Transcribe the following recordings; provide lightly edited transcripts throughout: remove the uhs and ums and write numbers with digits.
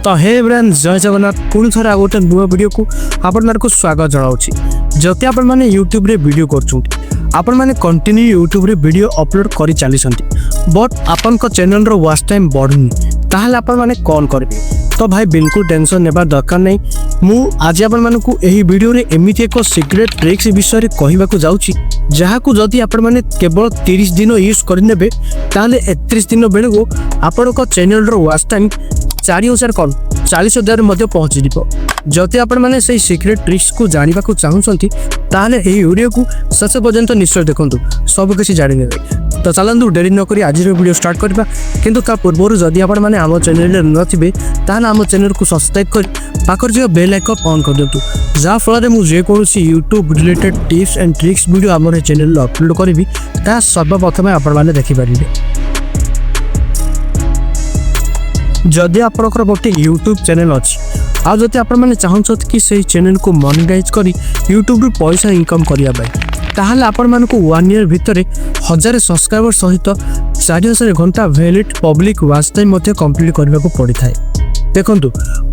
तो हे ब्रांड जय जगन्नाथ पुणी थोड़ा आ गोटे नुआ वीडियो को आपण स्वागत जनाऊँगी। जदि आपण मैंने यूट्यूब रे वीडियो कर कंटिन्यू यूट्यूब रे वीडियो अपलोड कर चली बट आपण चैनल रो वॉच टाइम बढ़ुनी ताहले आपण माने कौन करेंगे। तो भाई बिल्कुल टेंशन नेबार दरकार नहीं। मु आज आपण मानकु एही वीडियो रे एमिति एक सीक्रेट ट्रिक्स विषय रे कहिबाकू जाउची जहाकू जदि आपण माने केवल 30 दिन यूज करनेबे ताहले 31 दिन बेलको आपणक चैनल रो वॉच टाइम 4000 कौन 40,000 मध्य पहुँची जीव। जदि आपण माने से सीक्रेट ट्रिक्स को जानिबा को चाहुछंती ताहले एही वीडियो को शेष पर्यंत निश्चय देखंतु सब किछि जानि नेबे। तो चलतु डेरी नक आज वीडियो स्टार्ट करबा किंतु ता पूर्व जदि आपण माने आम चैनल रे न थिबे ताहले आम चैनल को सब्सक्राइब कर पाखर जो बेल आइकन ऑन कर दियंतु जा फल मु जे कोनोसी YouTube related tips and tricks video आम चैनल रे अपलोड करबी ता सर्वप्रथम आपण माने देखि परिबे। जदि आपनकर गोटे यूट्यूब चैनल अच्छी आ जदि आपण माने चाहत कि से चैनल को मोनेटाइज करी यूट्यूब रे पैसा इनकम करिया बाय ताहले आपण मानको 1 ईयर भितर 1000 सब्सक्राइबर सहित 4000 घंटा वैलिड पब्लिक वॉच टाइम मध्य कंप्लीट करबा को पड़ी थाए। देखंतु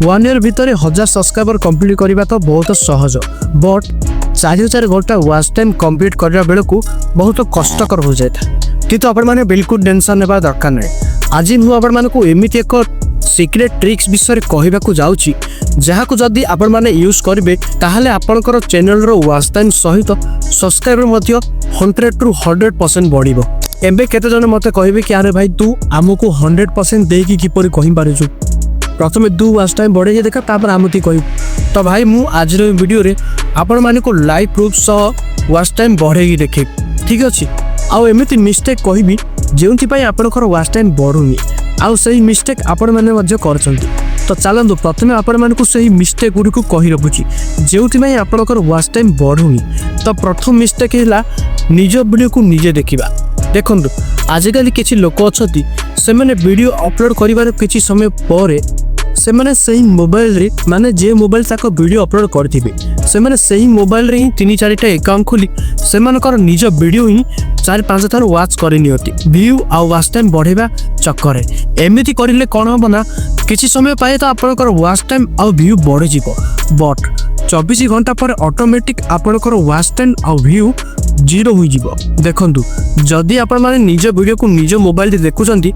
1 ईयर भितर 1000 सब्सक्राइबर कंप्लीट करबा तो बहुत सहज बट 4000 घंटा वॉच टाइम कंप्लीट करबा बेले को बहुत कष्टकर हो जाय था। किंतु आपण माने बिल्कुल टेंशन नेबा दरकार नै। आज मु आपण मानको एमिति एक सीक्रेट ट्रिक्स विषय कहवाकू जाउची जहाकू जदि आपण माने यूज करिवे ताहले आपनकर चैनल रो वॉच टाइम सहित सब्सक्राइबर मध्य 100 टू 100% बढ़िबो। एबे केते जन मते कहबे कि अरे भाई तू आमको 100% देकी किपरि कहि पारेछु प्रथमे तू वॉच टाइम बढ़े देखा तापर आमती कहू। तो भाई मु आज रो वीडियो रे आपण माने को लाइव प्रूफ सह वॉच टाइम बढ़ेगी देखे ठीक अछि। आ एमिति मिस्टेक कहबी जेउथि पई आपनकर वॉच टाइम बढ़ुनी आउ सही मिस्टेक आपण माने मध्य करछंती। तो चलंतु प्रथमे आपण मानकु सही मिस्टेक गुडी को कहि रखुची जेउथि पई आपनकर वॉच टाइम बढ़ुनी। तो प्रथम मिस्टेक हैला निज वीडियो को निजे देखिबा। देखंतु आजिकल किछि लोक अछती से माने वीडियो अपलोड करिवार किछि समय परे से माने सही मोबाइल रे माने जे मोबाइल ताको वीडियो अपलोड करथिबे से माने सही मोबाइल रे ही 3-4टा अकाउंट खोली से मानकर निज वीडियो ही 4-5 थर वॉच करनियति व्यू आ वॉच टाइम बढ़ेबा चक्कर एमिति करिले कोन होबना किछि समय पाए तो आपनकर वॉच टाइम आ व्यू बढ़े जिवो बट 24 घंटा पर ऑटोमेटिक आपनकर वॉच टाइम आ व्यू जीरो हो जिवो। देखंतु जदि आपण माने निज वीडियो को निज मोबाइल रे देखुचंती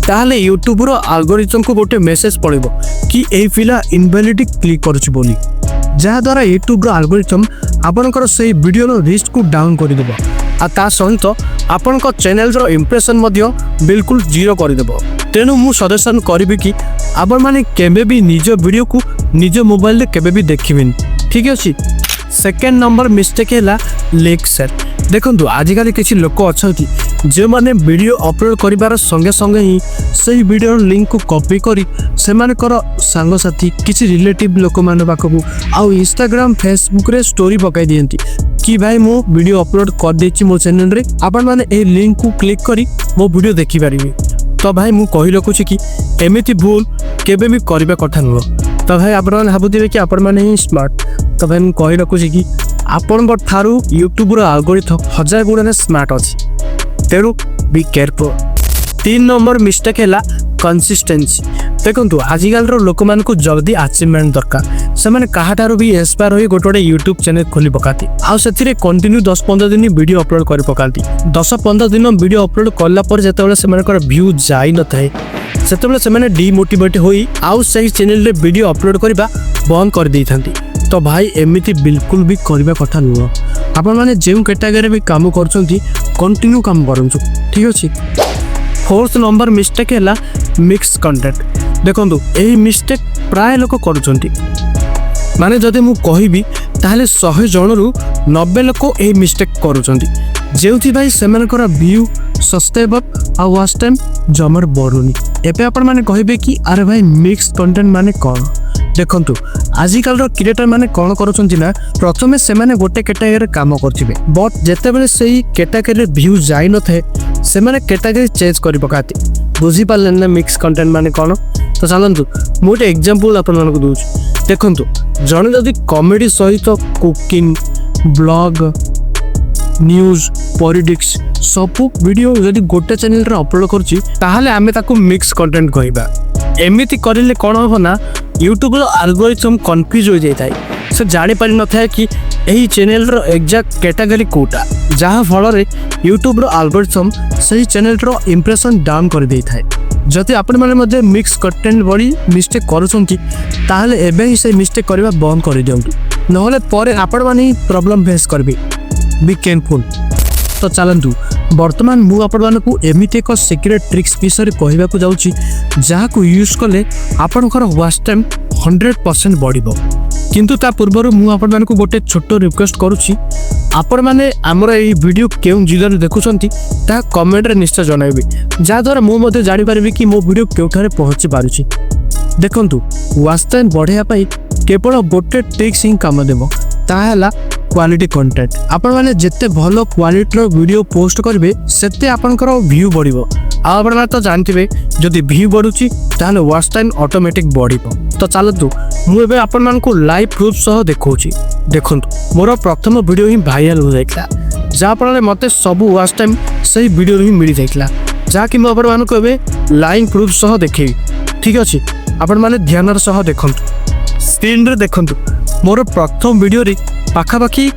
ताहले यूट्यूब रो एल्गोरिथम को गोटे मेसेज पड़िबो कि एई पिला इनवैलिड क्लिक करूछ बोली जहा द्वारा यूट्यूब रो एल्गोरिथम आपनकर सही वीडियो रो रिच को डाउन कर देबो आ ता सहित आपनकर चैनल रो इंप्रेशन मध्य बिल्कुल जीरो कर देबो। तेनु मु सजेशन करबी कि आपण माने केबे भी निज वीडियो को निज मोबाइल रे केबे भी देखिबिन ठीक अछि। सेकेंड नंबर मिस्टेक हैला लिंक शेयर। देखंतु आजिकल किछि लोक अछंती जे माने वीडियो अपलोड करिवार संगे संगे ही सही वीडियो लिंक को कॉपी करी से मानकर सांग साथी किछि रिलेटिव लोक मान पाखकू आ इंस्टाग्राम फेसबुक रे स्टोरी पकाई दियंती कि भाई मो वीडियो अपलोड कर देछि मो चैनल रे आपण माने ए लिंक को क्लिक करी मो वीडियो देखि पारिबे। तो भाई मु कहि रखुछि कि एमिति भूल केबे भी करिबा कथा न। तो भाई आपण माने भाबुथिबे कि आपण माने ही स्मार्ट। तो भाई मु कहि रखुछि कि आपण थारू यूट्यूब रो एल्गोरिथम 1000 गुणा स्मार्ट अछि तेरु बी केयरफुल। 3 नंबर मिस्टेक हैला कंसिस्टेंसी। देखंतु आजिकल रो लोक मान को जल्दी अचीवमेंट दरकार से माने कहाटारो भी इंस्पायर होई गोटोडे यूट्यूब चैनल खोली पकाती आ सेथिरे कंटिन्यू 10-15 दिन वीडियो अपलोड कर पकाती 10-15 दिन वीडियो अपलोड करला पर जेतेबेले से मानकर व्यू जाई न थाए सेतेबेले से माने डिमोटिवेट होई आ सही चैनल रे वीडियो अपलोड करबा बंद कर दै थांती। तो भाई एमिति बिल्कुल भी करबा कथा नुह। आपण माने जेउ कैटेगरी भी काम करछंती कंटिन्यू काम करंछु ठीक अछि। 4th नंबर मिस्टेक हैला मिक्स कंटेंट। देखंतु एही मिस्टेक प्राय लोक करूछंती माने जदि मु कहिबी ताहले 100 जनरु 90 लोक एही मिस्टेक करूछंती जेउथि भाई सेमानकर व्यू सब्सक्राइबर आ वॉच टाइम जमर बढ़ुनी। एपे आपण माने कहिबे कि अरे भाई मिक्स कंटेंट माने कोन। देखंतु आजिकल रो क्रिएटर माने कोन करूछंती ना प्रथमे से माने गोटे कैटेगरी काम करथिबे बट जेतेबेले सेही कैटेगरी व्यू जाई न थे से माने कैटेगरी चेंज करि पकाती बुझी पारलेन ना मिक्स कंटेंट माने कोन। तो चलंतु मोटे एग्जांपल आपण मानको दोछ। देखंतु जने जदि कॉमेडी सहित कुकिंग ब्लॉग न्यूज पॉलिटिक्स सब वीडियो जदि गोटे चैनल रे अपलोड करछि ताहले आमे ताको मिक्स कंटेंट कहबा। एमिति करिले कोन हो ना यूट्यूब आल्गोरिथम कन्फ्यूज हो जाए से जानी पारि न था कि यही चैनल रो एग्जैक्ट कैटेगरी कोटा जहाँ फल यूट्यूब रो आल्गोरिथम सही चैनल रो इंप्रेशन डाउन कर दे था। जदि आपण माने मिक्स कंटेंट बड़ी मिस्टेक करुँच ताहले एबे ही से मिस्टेक करबा बंद कर दियंतु नहले परे आपण माने प्रॉब्लम फेस करबे। Be careful. तो चलतु बर्तमान मु आपण मानकु एमिति एक सीक्रेट ट्रिक्स विषय कहबा को जाउची जहाँ को यूज कले आपणकर वॉच टाइम 100% बढ़िबो। किंतु ता पूर्व मु आपण मानकु गोटे छोट रिक्वेस्ट करूची आपण माने हमर ए वीडियो केउ जिल्ला देखुछंती ता कमेंट रे निश्चय जणाइबे जा द्वारा मु मध्ये जानि पारिबे कि मो वीडियो केउठारे पहुंची पारुची। देखंतु वॉच टाइम बढ़िया पाई केवल गोटे ट्रिक्स ही काम देबो ताहला क्वालिटी कंटेंट। आपण माने जेते भलो क्वालिटी रो वीडियो पोस्ट करबे सेते आपनकर व्यू बढ़िबो। आपण माने तो जानथिबे जदि व्यू बढ़ुची ताहले वॉच टाइम ऑटोमेटिक बढ़िबो। तो चलतु मु एबे आपण मानकु लाइव प्रूफ सह देखौची। देखंतु मोर प्रथम वीडियो ही वायरल हो जाइतला जा फल मते सब वॉच टाइम सही वीडियो ही मिल जाइतला जा कि मु आपण मानकु एबे लाइव प्रूफ सह देखैबी। ठीक अछि आपण माने ध्यान सह देखंतु स्क्रीन रे देखंतु मोर प्रथम वीडियो रे पाखापाखि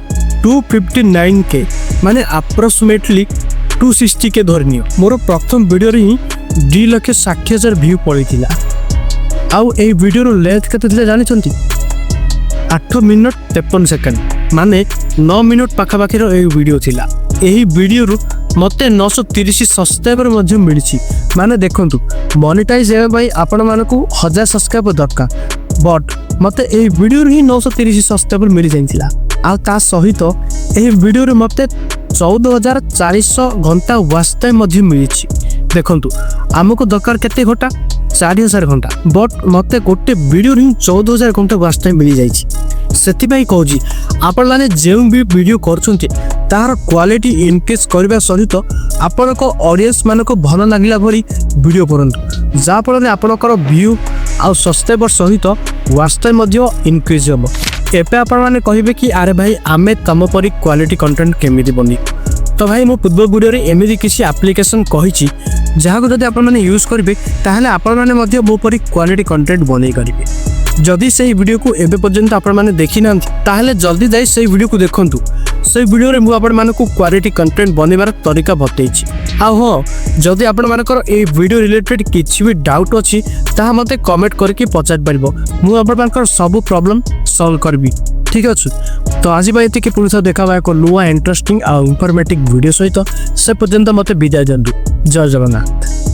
259K माने अप्रोक्सीमेटली 260K धरनियो मोर प्रथम वीडियो रे ही 2,60,000 व्यू पड़ीथिला। आउ ए वीडियो रो लेंथ केते थिले जानि छंती 8 मिनिट 53 सेकंड माने 9 मिनिट पाखापाखि रो ए वीडियो थिला। एही वीडियो रो मते 930 सब्सक्राइबर मध्ये मिलिछि माने देखंतु मोनेटाइज हेबा भाई आपण मानकु 1000 सब्सक्राइबर दरकार बट मते ए वीडियो रो ही 930 सब्सक्राइबर मिलि जाइतिला। आ ता सहित ए वीडियो रो मते 14,400 घंटा वॉच टाइम मध्ये मिलिछि। देखंतु हमको दरकार केते घंटा 4,000 घंटा बट मते गोटे वीडियो री 14,000 घंटा वॉच टाइम मिल जाइछि। सेति कहूँ आपण माने जो भी वीडियो करछन्ते तार क्वालिटी इनक्रीज करबा सहित आपण को ऑडियंस मानको भल लागिला भरी वीडियो करंतु जा फल आपणकर व्यू आ सब्सक्राइबर सहित वॉच टाइम मध्ये इनक्रीज होबो। एपे आपण माने कहिबे कि अरे भाई आमे तम परी क्वालिटी कंटेंट केमिति बनी। तो भाई मो पूर्व वीडियो रे एमिति किसी एप्लिकेशन कहिछि जहाँ को जदि आपण माने यूज करिवे ताहले आपण माने मध्ये मो परी क्वालिटी कंटेंट बनै करिवे। जदि से वीडियो को एबे पर्यंत आपण माने देखि ना ताहले जल्दी जाई से वीडियो को देखंतु। से वीडियो रे मु आपण मानकु क्वालिटी कंटेंट बनेबार तरीका बतैछि। आ हो जदि आपण मानकर ए वीडियो रिलेटेड किछि भी डाउट अछि ताहा मते कमेंट करके पचार परबो मु आपण मानकर सब प्रॉब्लम सॉल्व करबी। ठीक अछि तो आज भाई एति के पुलिस देखाबा एक नुआ इंटरेस्टिंग आ इंफॉर्मेटिव वीडियो सहित से पर्यंत मते विदाय दियंतु। जय जगन्नाथ।